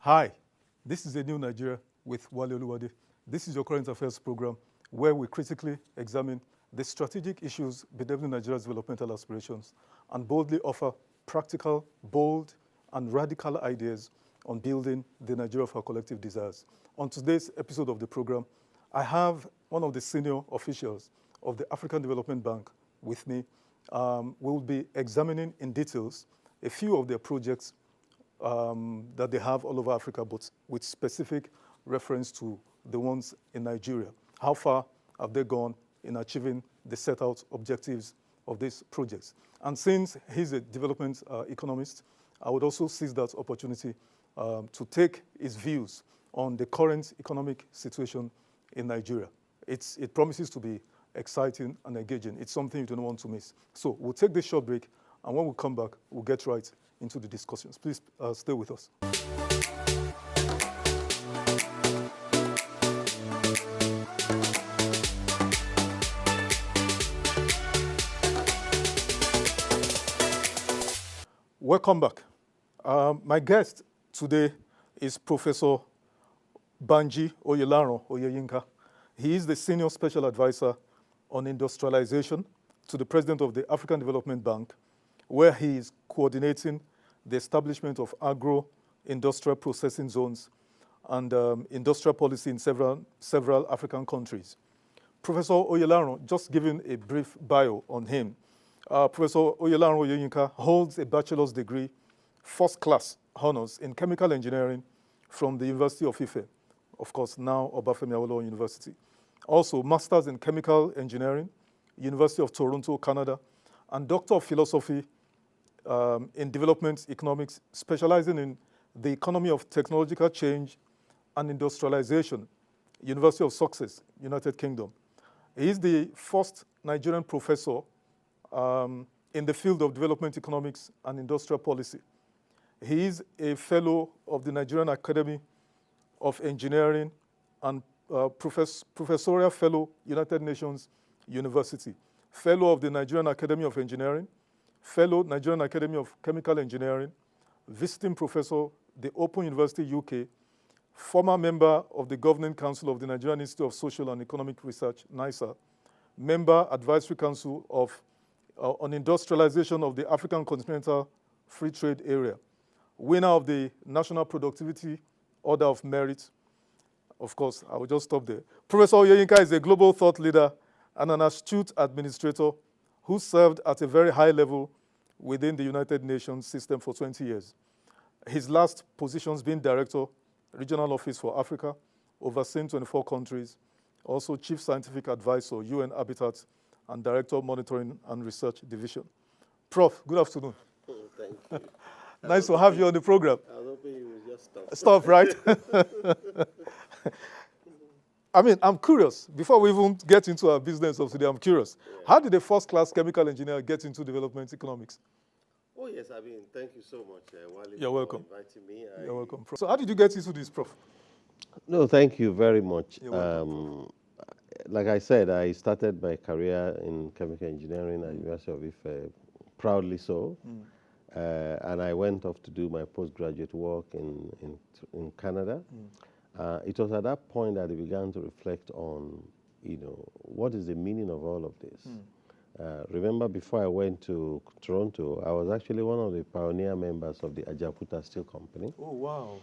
Hi, this is A New Nigeria with Wale Oluwade. This is your current affairs program where we critically examine the strategic issues bedeviling Nigeria's developmental aspirations and boldly offer practical, bold, and radical ideas on building the Nigeria of our collective desires. On today's episode of the program, I have one of the senior officials of the African Development Bank with me. We will be examining in details a few of their projects that they have all over Africa, but with specific reference to the ones in Nigeria. How far have they gone in achieving the set out objectives of these projects? And since he's a development economist, I would also seize that opportunity to take his views on the current economic situation in Nigeria. It promises to be exciting and engaging. It's something you don't want to miss. So we'll take this short break, and when we come back, we'll get right into the discussions. Please stay with us. Welcome back. My guest today is Professor Banji Oyelaran-Oyeyinka. He is the Senior Special Advisor on Industrialization to the President of the African Development Bank, where he is coordinating the establishment of agro-industrial processing zones and industrial policy in several African countries. Professor Oyelaran, just giving a brief bio on him. Professor Oyelaran-Oyeyinka holds a bachelor's degree, first-class honors in chemical engineering from the University of Ife, of course, now Obafemi Awolowo University. Also, master's in chemical engineering, University of Toronto, Canada, and Doctor of Philosophy in development economics, specializing in the economy of technological change and industrialization, University of Sussex, United Kingdom. He is the first Nigerian professor in the field of development economics and industrial policy. He is a fellow of the Nigerian Academy of Engineering and professorial fellow, United Nations University, fellow of the Nigerian Academy of Engineering, fellow Nigerian Academy of Chemical Engineering, visiting professor, the Open University UK, former member of the Governing Council of the Nigerian Institute of Social and Economic Research, NISA, member Advisory Council on Industrialization of the African Continental Free Trade Area, winner of the National Productivity Order of Merit. Of course, I will just stop there. Professor Oyeyinka is a global thought leader and an astute administrator who served at a very high level within the United Nations system for 20 years. His last positions being Director, Regional Office for Africa, overseeing 24 countries, also Chief Scientific Advisor, UN Habitat, and Director of Monitoring and Research Division. Prof, good afternoon. Oh, thank you. Nice to have you on the program. I was hoping you would just stop. Stop, right? I mean, I'm curious. Before we even get into our business of today, I'm curious. Yeah. How did a first-class chemical engineer get into development economics? Oh, yes. I mean, thank you so much, Wale, You're welcome. for inviting me. You're welcome, Prof. So how did you get into this, Prof? No, thank you very much. You're welcome, Like I said, I started my career in chemical engineering at University of Ife, proudly so. And I went off to do my postgraduate work in Canada. It was at that point that I began to reflect on, what is the meaning of all of this? Remember, before I went to Toronto, I was actually one of the pioneer members of the Ajaokuta Steel Company. Oh, wow.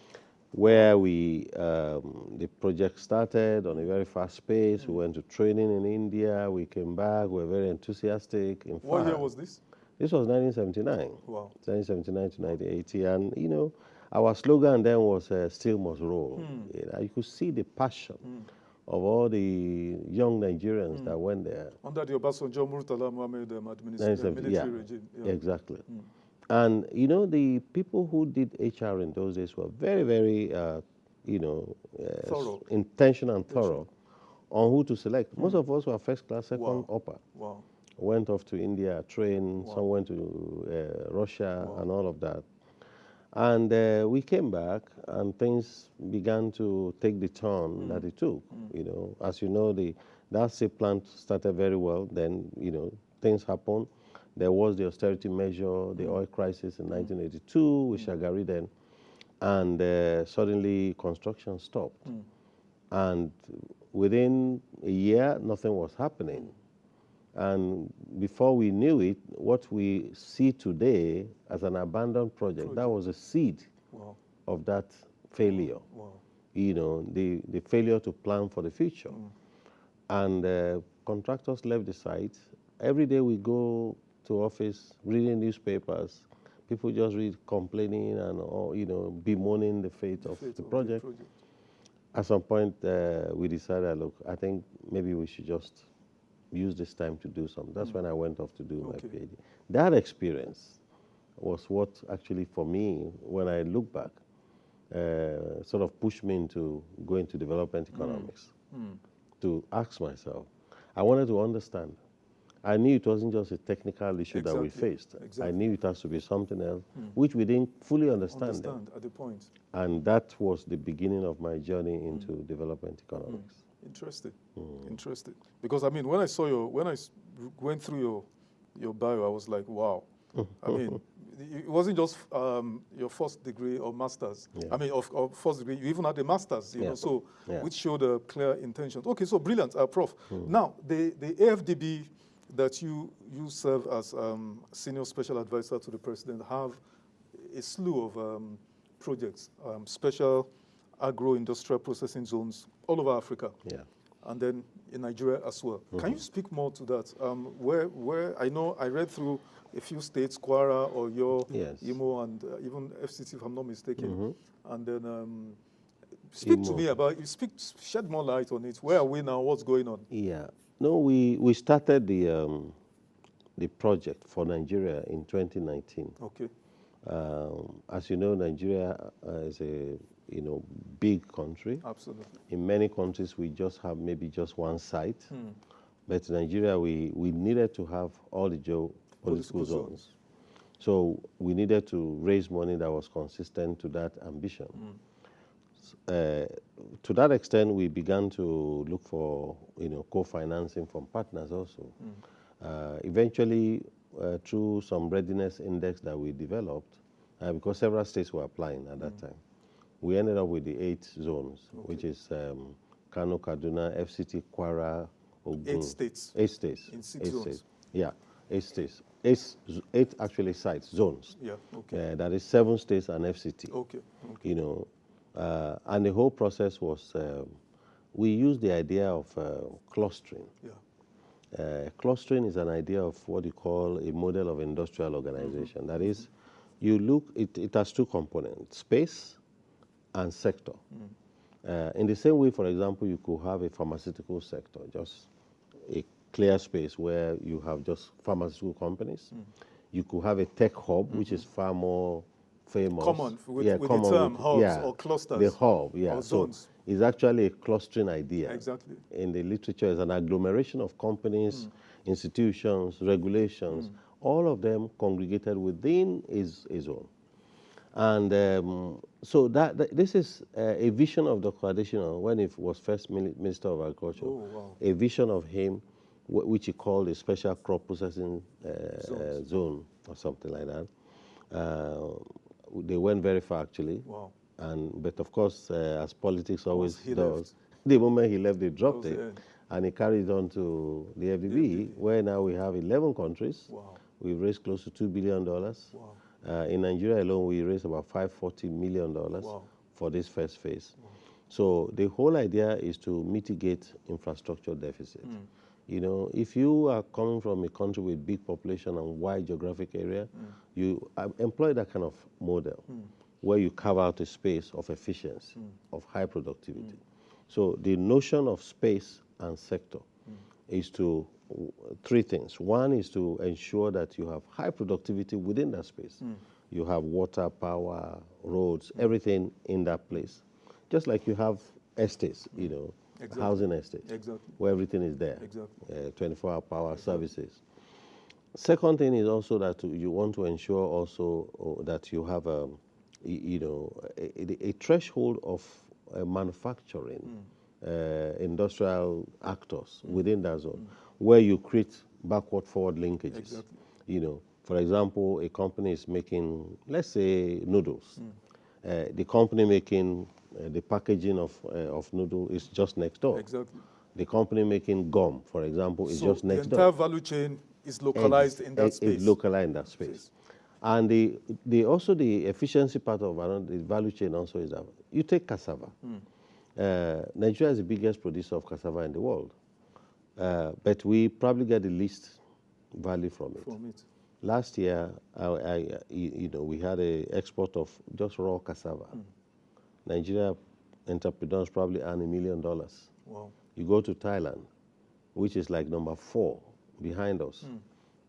Where the project started on a very fast pace. We went to training in India. We came back. We were very enthusiastic. What year was this? This was 1979. Wow. 1979 to 1980. And, our slogan then was "Steel must roll." You could see the passion of all the young Nigerians that went there. Under the Obasanjo Murtala Mohammed military regime. Yeah. Exactly. And, the people who did HR in those days were very, very, thorough. intentional and thorough on who to select. Most of us were first class, second upper. Wow. Went off to India, trained, some went to Russia and all of that. And we came back and things began to take the turn that it took. As you know, that steel plant started very well. Then, things happened. There was the austerity measure, the oil crisis in 1982 with Shagari then. and suddenly construction stopped. And within a year, nothing was happening. And before we knew it, what we see today as an abandoned project, that was a seed of that failure. You know, the failure to plan for the future. And contractors left the site. Every day we go to office, reading newspapers, people just read complaining and, you know, bemoaning the fate of the project. At some point, we decided, look, I think maybe we should just use this time to do something. That's when I went off to do my PhD. That experience was what actually, for me, when I look back, sort of pushed me into going to development economics, to ask myself. I wanted to understand. I knew it wasn't just a technical issue that we faced. I knew it has to be something else, which we didn't fully understand at the point. And that was the beginning of my journey into development economics. Interesting. Interesting. Because I mean, when I went through your bio, I was like, wow. I mean, it wasn't just your first degree or master's. I mean, of first degree, you even had a master's, you know, so which showed a clear intention. Okay, so brilliant, Prof. Now, the AfDB that you serve as senior special advisor to the president have a slew of projects, special agro industrial processing zones all over Africa, and then in Nigeria as well. Can you speak more to that? Where I know I read through a few states, Kwara, Oyo, Imo, and even FCT, if I'm not mistaken. And then speak to me about shed more light on it. Where are we now? What's going on? Yeah. No, we started the project for Nigeria in 2019. Okay. As you know, Nigeria is a big country. Absolutely. In many countries, we just have maybe just one site. But in Nigeria, we needed to have all the geopolitical zones. So we needed to raise money that was consistent to that ambition. To that extent, we began to look for co-financing from partners also. Eventually, through some readiness index that we developed, because several states were applying at that time, we ended up with the 8 zones, which is Kano, Kaduna, FCT, Kwara, Ogun. 8 states. 8 states. In 6 zones. States. Yeah, 8 states. 8 actually sites, zones. Yeah, okay. That is 7 states and FCT. Okay. You know, and the whole process was, we used the idea of clustering. Clustering is an idea of what you call a model of industrial organization. That is, you look, it has 2 components, space and sector. In the same way, for example, you could have a pharmaceutical sector, just a clear space where you have just pharmaceutical companies. You could have a tech hub, which is far more famous. Common with the term hubs or clusters. The hub, or zones. So it's actually a clustering idea. Exactly. In the literature, it's an agglomeration of companies, institutions, regulations, all of them congregated within a zone. And so this is a vision of Dr. Adesina when he was first Minister of Agriculture. Oh, wow. A vision of him, which he called a special crop processing zone or something like that. They went very far, actually. Wow. But of course, as politics always does, the moment he left, they dropped it. And he carried on to the AfDB, where now we have 11 countries. Wow. We've raised close to $2 billion. Wow. In Nigeria alone, we raised about $540 million for this first phase. So the whole idea is to mitigate infrastructure deficit. You know, if you are coming from a country with big population and wide geographic area, you employ that kind of model where you carve out a space of efficiency, of high productivity. So the notion of space and sector is to 3 things. One is to ensure that you have high productivity within that space. You have water, power, roads, everything in that place. Just like you have estates, you know, housing estates, where everything is there, 24-hour power services. Second thing is also that you want to ensure also that you have a threshold of manufacturing industrial actors within that zone, where you create backward-forward linkages. You know, for example, a company is making, let's say, noodles. The company making the packaging of noodle is just next door. Exactly. The company making gum, for example, is just next the door. entire value chain is localized in that space. It's localized in that space. And also the efficiency part of the value chain also is that you take cassava. Nigeria is the biggest producer of cassava in the world, but we probably get the least value from it. Last year, we had an export of just raw cassava. Nigeria entrepreneurs probably earn $1 million. Wow. You go to Thailand, which is like number 4 behind us.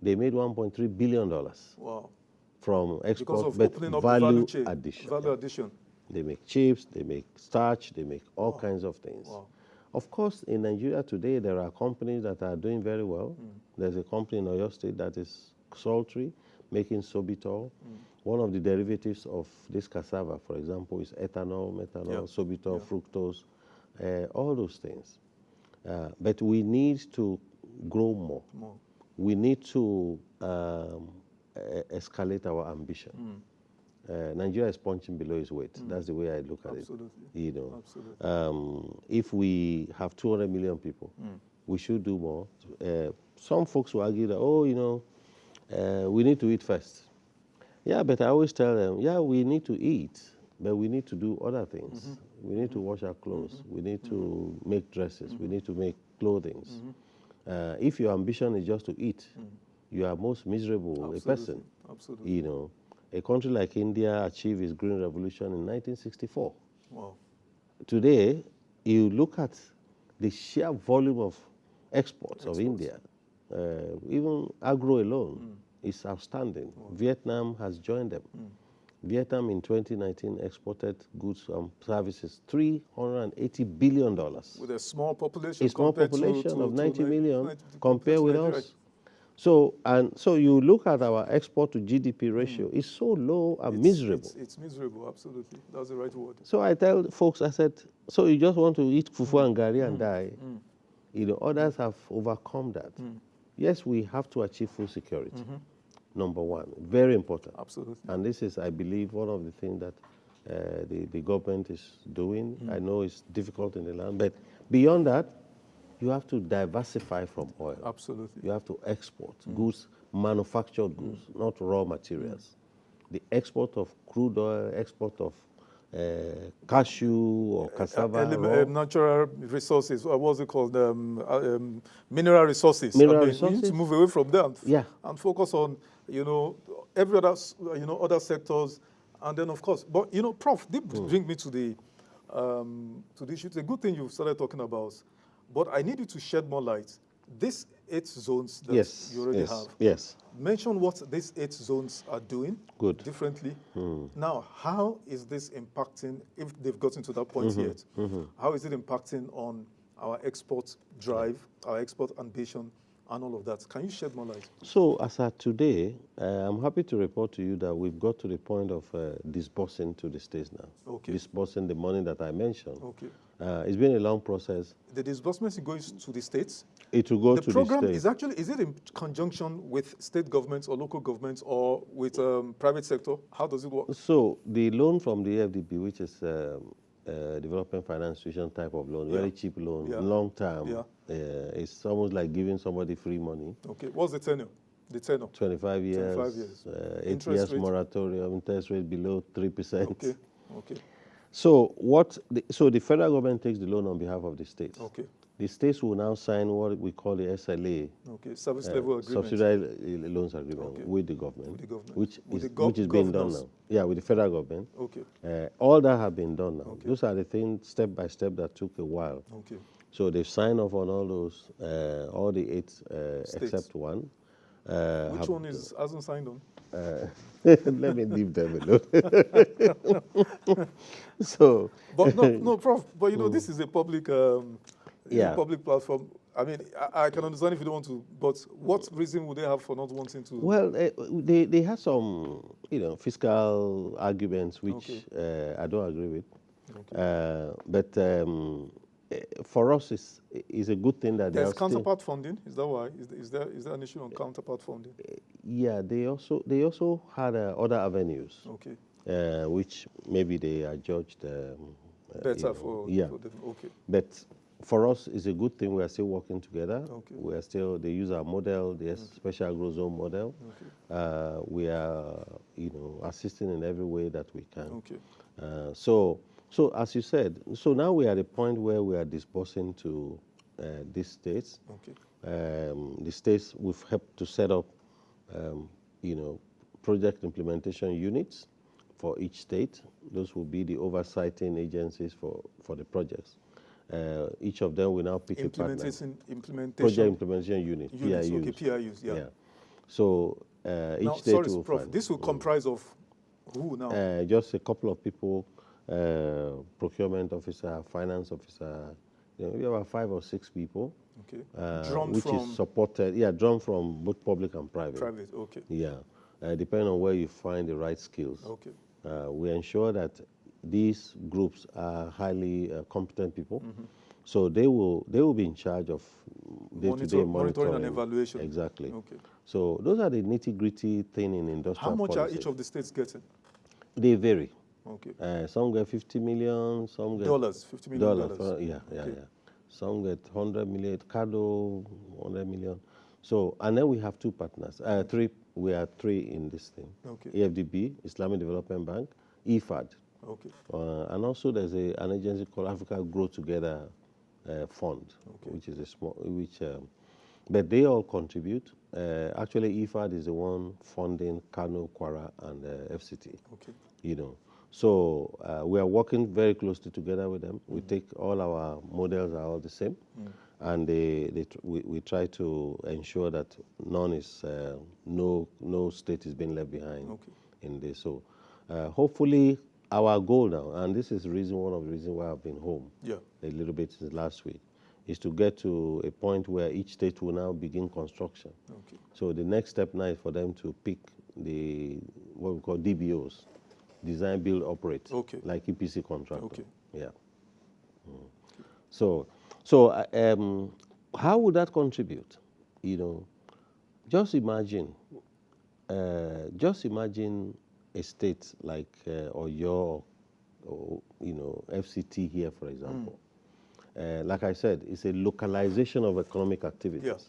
They made $1.3 billion. Wow. From export, but value addition. Value addition. They make chips, they make starch, they make all kinds of things. Wow. Of course, in Nigeria today, there are companies that are doing very well. There's a company in Oyo State that is sultry, making sorbitol. One of the derivatives of this cassava, for example, is ethanol, methanol, sorbitol, fructose, all those things. But we need to grow more. We need to escalate our ambition. Nigeria is punching below its weight. That's the way I look at it. Absolutely. If we have 200 million people, we should do more. Some folks will argue that, we need to eat first. Yeah, but I always tell them, yeah, we need to eat, but we need to do other things. We need to wash our clothes. We need to make dresses. We need to make clothing. If your ambition is just to eat, you are most miserable a person. Absolutely. A country like India achieved its green revolution in 1964. Wow. Today, you look at the sheer volume of exports of India, even agro alone is outstanding. Wow. Vietnam has joined them. Vietnam in 2019 exported goods and services $380 billion. With a small population. A small population of 90 million compared with us. So you look at our export to GDP ratio, it's so low and miserable. It's miserable, absolutely. That's the right word. So I tell folks, I said, so you just want to eat fufu and gari and die? Others have overcome that. Yes, we have to achieve food security. Number one, very important. Absolutely. And this is, I believe, one of the things that the government is doing. I know it's difficult in the land, but beyond that, you have to diversify from oil. Absolutely. You have to export goods, manufactured goods, not raw materials. The export of crude oil, export of cashew or cassava. Natural resources, what's it called? Mineral resources. Resources. We need to move away from them and focus on, every other, other sectors. And then, of course, but, Prof, they bring me to the issue. It's a good thing you started talking about. But I need you to shed more light. These 8 zones that you already have. Yes. Mention what these 8 zones are doing differently. Now, how is this impacting, if they've gotten to that point yet, how is it impacting on our export drive, our export ambition, and all of that? Can you shed more light? So, as at today, I'm happy to report to you that we've got to the point of disbursing to the states now. Okay. Disbursing the money that I mentioned. Okay. It's been a long process. The disbursement is going to the states? It will go to the states. The program is it in conjunction with state governments or local governments or with private sector? How does it work? So the loan from the AfDB, which is development finance institution type of loan, very cheap loan, long term, it's almost like giving somebody free money. Okay, what's the tenure? The tenure? 25 years. 25 years. 8 years moratorium, interest rate below 3%. Okay, okay. So the federal government takes the loan on behalf of the states. Okay. The states will now sign what we call the SLA. Okay, service level agreement. Subsidized loans agreement with the government. Which is being done now. Yeah, with the federal government. Okay. All that have been done now. Okay. Those are the things step by step that took a while. Okay. So they've signed off on all those, all the 8 except one. Which one hasn't signed on? Let me leave them alone. So, but no, Prof. But this is a public, public platform. I mean, I can understand if you don't want to, but what reason would they have for not wanting to? Well, they have some, fiscal arguments which I don't agree with. Okay. But for us, it's a good thing that there's counterpart funding. Is that why? Is there an issue on counterpart funding? Yeah, they also had other avenues. Okay. which maybe they are judged Better for them. Okay. But for us, it's a good thing. We are still working together. Okay. We are still, they use our model, the Special Agro Zone model. Okay. We are, assisting in every way that we can. Okay. So as you said, so now we are at a point where we are disbursing to these states. Okay. The states, we've helped to set up, project implementation units for each state. Those will be the oversighting agencies for the projects. Each of them will now pick a partner. Project implementation unit, PIUs. Okay, PIUs, yeah. So each now, state sorry, will Prof, find, this will comprise of who now? just a couple of people, procurement officer, finance officer, we have about 5 or 6 people. Okay. Which is supported, drawn from both public and private. Private, okay. Yeah, depending on where you find the right skills. Okay. We ensure that these groups are highly competent people, so they will be in charge of day-to-day monitoring and evaluation. Exactly. Okay. So those are the nitty-gritty thing in industrial How much policy. are each of the states getting? They vary. Okay. Some get 50 million, some get $50 million. Yeah. Some get 100 million, CADO 100 million. So, and then we have 2 partners, 3. We are 3 in this thing. Okay. AfDB, Islamic Development Bank, IFAD. Okay. And also there's an agency called Africa Grow Together Fund, which is a small, but they all contribute. Actually, IFAD is the one funding Kano, Kwara, and FCT. Okay. So we are working very closely together with them. We take all our models are all the same, and we try to ensure that none is no state is being left behind in this. So hopefully our goal now, and this is one of the reasons why I've been home a little bit since last week, is to get to a point where each state will now begin construction. Okay. So the next step now is for them to pick what we call DBOs. Design, build, operate, like EPC contractor. Okay. Yeah. So how would that contribute? Just imagine a state like Oyo, or FCT here, for example. Like I said, it's a localization of economic activities.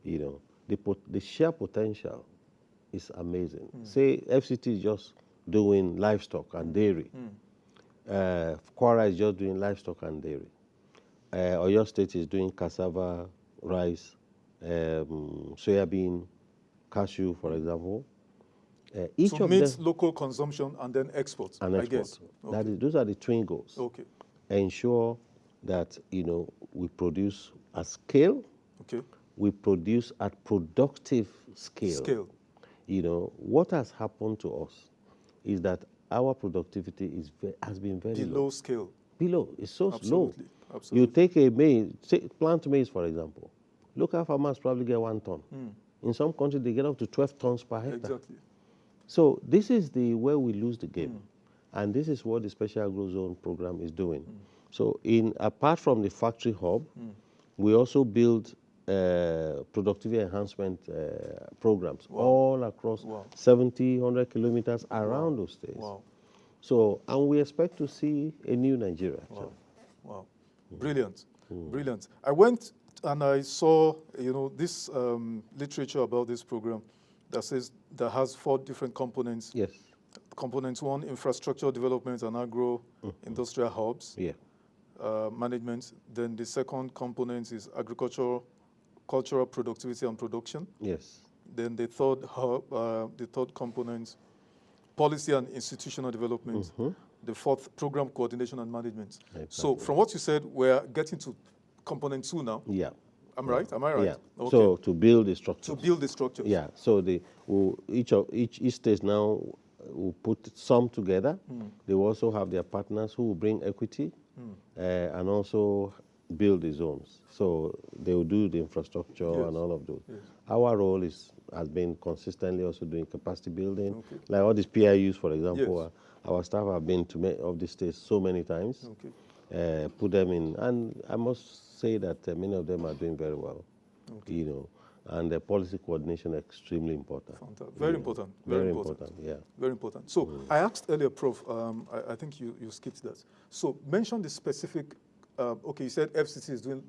Yes. The sheer potential is amazing. Say FCT is just doing livestock and dairy. Kwara is just doing livestock and dairy. Oyo State is doing cassava, rice, soybean, cashew, for example. Each to of meet them, local consumption and then exports, I guess. Those are the twin goals. Okay. Ensure that we produce at scale. Okay. We produce at productive scale. What has happened to us is that our productivity has been very below scale. Below. It's so Absolutely. low. Absolutely. You take a maize, plant maize, for example. Local farmers probably get 1 ton. In some countries, they get up to 12 tons per hectare. Exactly. So this is where we lose the game. And this is what the Special Agro Zone program is doing. So apart from the factory hub, we also build productivity enhancement programs all across 70, 100 kilometers around those states. So, and we expect to see a new Nigeria. Wow. Brilliant. Brilliant. I went and I saw, this literature about this program that has 4 different components. Yes. Components 1, infrastructure development and agro industrial hubs. Yeah. Management. Then the second component is cultural productivity and production. Yes. Then the third component, policy and institutional development. The 4th, program coordination and management. Exactly. So from what you said, we're getting to component 2 now. Yeah. Am I right? Yeah. Okay. So to build the structure. Yeah. So each state now will put some together. They will also have their partners who will bring equity and also build the zones. So they will do the infrastructure and all of those. Yes. Our role has been consistently also doing capacity building. Okay. Like all these PIUs, for example, our staff have been to many of these states so many times, put them in, and I must say that many of them are doing very well. Okay. and the policy coordination extremely important. Very important. Very important. Yeah. Very important. So I asked earlier, Prof. I think you skipped that. So mention the specific. Okay, you said FCT is doing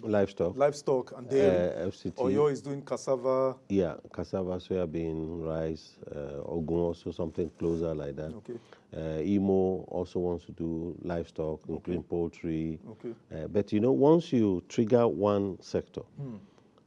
livestock and dairy. FCT. Oyo is doing cassava. Yeah, cassava, soybean, rice. Ogun also something closer like that. Okay. Imo also wants to do livestock, including poultry. Okay. But once you trigger one sector,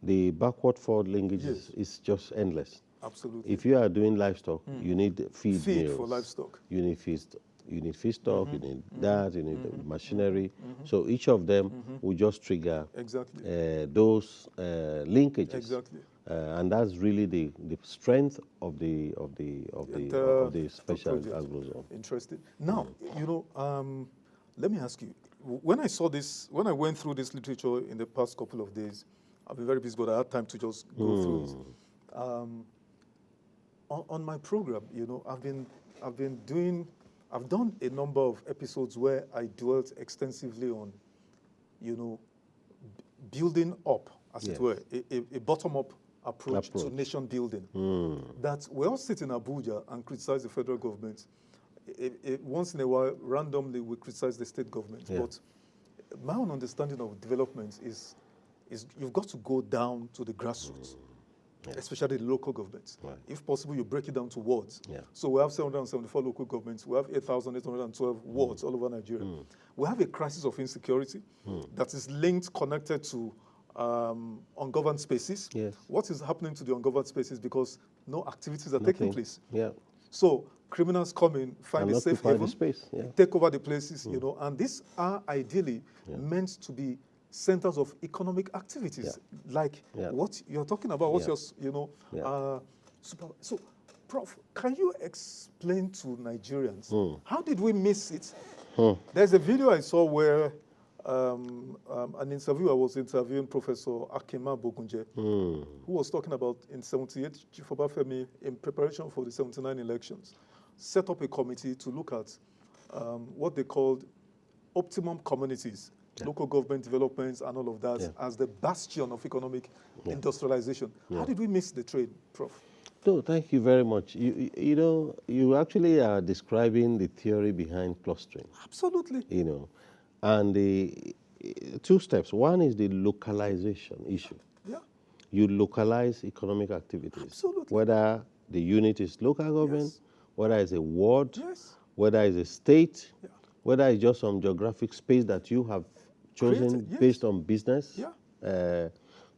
the backward-forward linkage is just endless. Absolutely. If you are doing livestock, you need feed mills. For livestock. You need feedstock, you need that, you need machinery. So each of them will just trigger those linkages. Exactly. And that's really the strength of the special agro zone. Interesting. Now, let me ask you. When I saw this, when I went through this literature in the past couple of days, I've been very busy, but I had time to just go through it. On my program, I've done a number of episodes where I dwelt extensively on, building up, as it were, a bottom-up approach to nation building. That we all sit in Abuja and criticize the federal government. Once in a while, randomly, we criticize the state government. But my own understanding of development is you've got to go down to the grassroots, especially the local governments. Right. If possible, you break it down to wards. So we have 774 local governments. We have 8,812 wards all over Nigeria. We have a crisis of insecurity that is connected to ungoverned spaces. What is happening to the ungoverned spaces? Because no activities are taking place. So criminals come in, find a safe haven, take over the places, and these are ideally meant to be centers of economic activities, like what you're talking about, what you're, so, Prof, can you explain to Nigerians, how did we miss it? There's a video I saw where an interviewer was interviewing Professor Akema Bogunje, who was talking about in 78, Chief Obafemi, in preparation for the 79 elections, set up a committee to look at what they called optimum communities, local government developments and all of that, as the bastion of economic industrialization. How did we miss the train, Prof? No, thank you very much. You actually are describing the theory behind clustering. Absolutely. And the two steps. One is the localization issue. You localize economic activities. Absolutely. Whether the unit is local government, whether it's a ward, whether it's a state, whether it's just some geographic space that you have chosen based on business.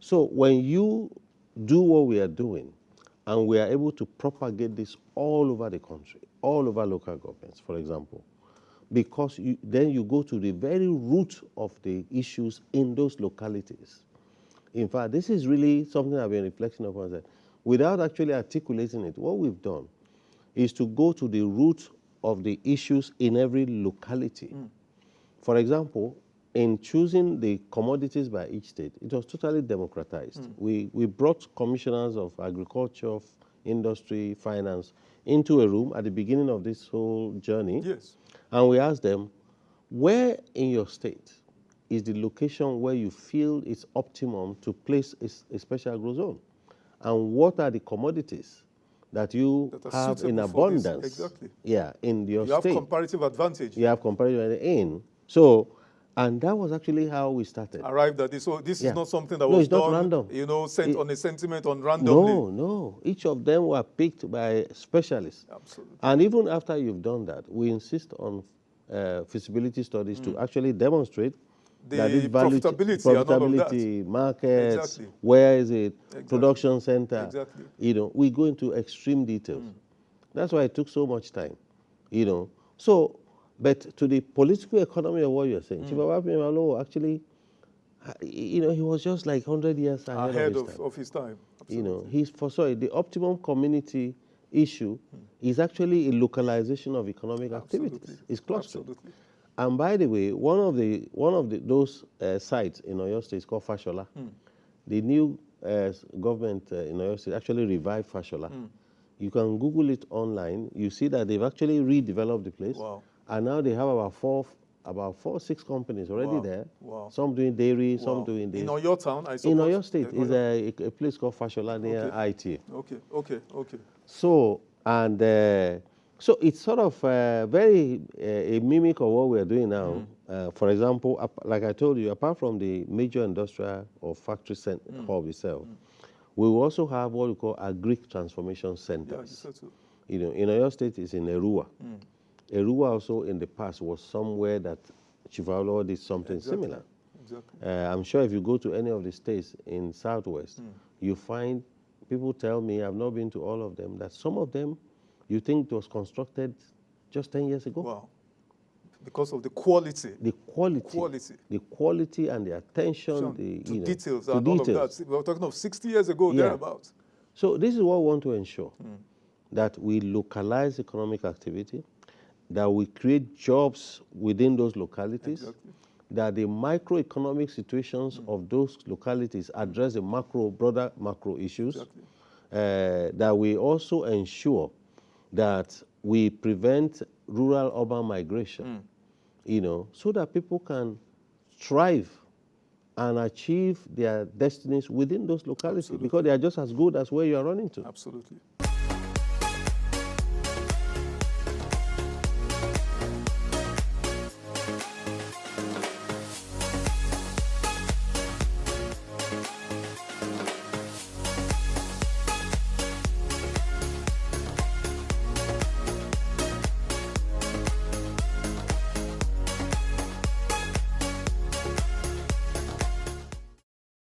So when you do what we are doing, and we are able to propagate this all over the country, all over local governments, for example, because then you go to the very root of the issues in those localities. In fact, this is really something I've been reflecting upon. That without actually articulating it, what we've done is to go to the root of the issues in every locality. For example, in choosing the commodities by each state, it was totally democratized. We brought commissioners of agriculture, industry, finance into a room at the beginning of this whole journey. And we asked them, where in your state is the location where you feel it's optimum to place a special agro zone? And what are the commodities that you have in abundance? In your state. You have comparative advantage. You have comparative advantage. So, and that was actually how we started. Arrived at this. So this is not something that was done, random. Sent on a sentiment on randomly. No. Each of them were picked by specialists. Absolutely. And even after you've done that, we insist on feasibility studies to actually demonstrate that this profitability, markets, where is it, production center. We go into extreme details. That's why it took so much time. So, but to the political economy of what you're saying, Chief Obafemi actually, he was just like 100 years ahead of his time. He's foresaw the optimum community issue is actually a localization of economic activities. It's clustering. And by the way, one of those sites in Oyo State is called Fashola. The new government in Oyo State actually revived Fashola. You can Google it online. You see that they've actually redeveloped the place. And now they have about about 4 or 6 companies already Wow. there. Wow. Some doing dairy, Wow. some doing this. In Oyo town, I suppose? In Oyo State Oyo. is a place called Fasholania IT. Okay. So, and so it's sort of very a mimic of what we're doing now. For example, like I told you, apart from the major industrial or factory hub itself, we will also have what we call agric transformation centers. Yeah, you said so. You know, in Oyo State is in Erua. Erua also in the past was somewhere that Chief Awolowo did something similar. Exactly. I'm sure if you go to any of the states in Southwest, you find people tell me, I've not been to all of them, that some of them you think it was constructed just 10 years ago. Wow. Because of the quality. The quality and the attention, to details to and details. all of that. We're talking of 60 years ago, thereabouts. So this is what we want to ensure, that we localize economic activity, that we create jobs within those localities, that the microeconomic situations of those localities address the broader macro issues, that we also ensure that we prevent rural-urban migration, so that people can thrive and achieve their destinies within those localities, because they are just as good as where you are running to. Absolutely.